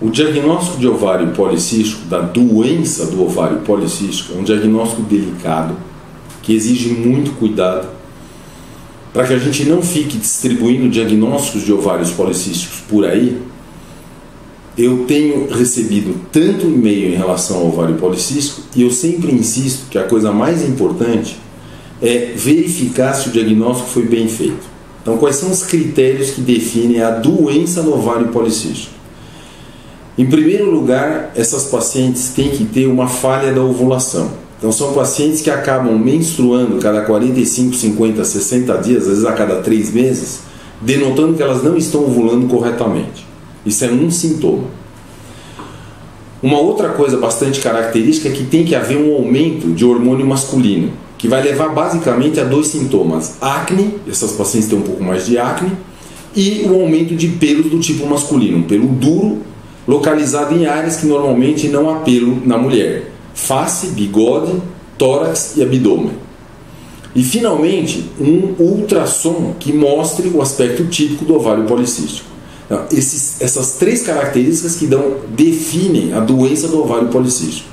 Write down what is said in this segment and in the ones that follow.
O diagnóstico de ovário policístico, da doença do ovário policístico, é um diagnóstico delicado, que exige muito cuidado, para que a gente não fique distribuindo diagnósticos de ovários policísticos por aí. Eu tenho recebido tanto e-mail em relação ao ovário policístico, e eu sempre insisto que a coisa mais importante é verificar se o diagnóstico foi bem feito. Então, quais são os critérios que definem a doença no ovário policístico? Em primeiro lugar, essas pacientes têm que ter uma falha da ovulação. Então, são pacientes que acabam menstruando cada 45, 50, 60 dias, às vezes a cada 3 meses, denotando que elas não estão ovulando corretamente. Isso é um sintoma. Uma outra coisa bastante característica é que tem que haver um aumento de hormônio masculino, que vai levar basicamente a 2 sintomas: acne, essas pacientes têm um pouco mais de acne, e o aumento de pelos do tipo masculino, um pelo duro, localizado em áreas que normalmente não há pelo na mulher: face, bigode, tórax e abdômen. E finalmente, um ultrassom que mostre o aspecto típico do ovário policístico. Então, essas 3 características que definem a doença do ovário policístico.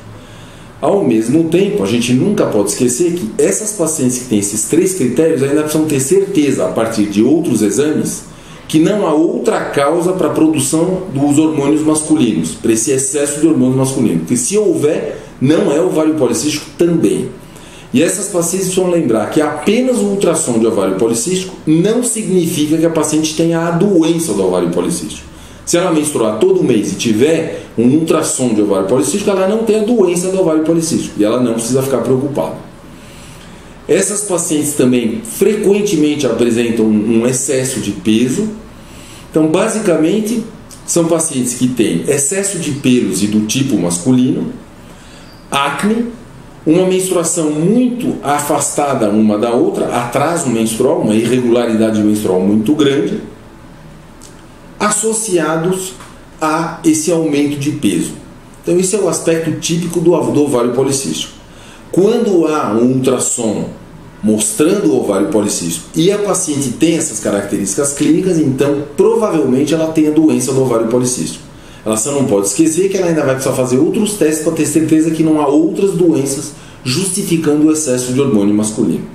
Ao mesmo tempo, a gente nunca pode esquecer que essas pacientes que têm esses 3 critérios ainda precisam ter certeza, a partir de outros exames, que não há outra causa para a produção dos hormônios masculinos, para esse excesso de hormônios masculinos. Porque se houver, não é ovário policístico também. E essas pacientes precisam lembrar que apenas o ultrassom de ovário policístico não significa que a paciente tenha a doença do ovário policístico. Se ela menstruar todo mês e tiver um ultrassom de ovário policístico, ela não tem a doença do ovário policístico e ela não precisa ficar preocupada. Essas pacientes também frequentemente apresentam um excesso de peso. Então, basicamente, são pacientes que têm excesso de pelos e do tipo masculino, acne, uma menstruação muito afastada uma da outra, atraso menstrual, uma irregularidade menstrual muito grande, associados a esse aumento de peso. Então, esse é o aspecto típico do ovário policístico. Quando há um ultrassom mostrando o ovário policístico e a paciente tem essas características clínicas, então provavelmente ela tem a doença do ovário policístico. Ela só não pode esquecer que ela ainda vai precisar fazer outros testes para ter certeza que não há outras doenças justificando o excesso de hormônio masculino.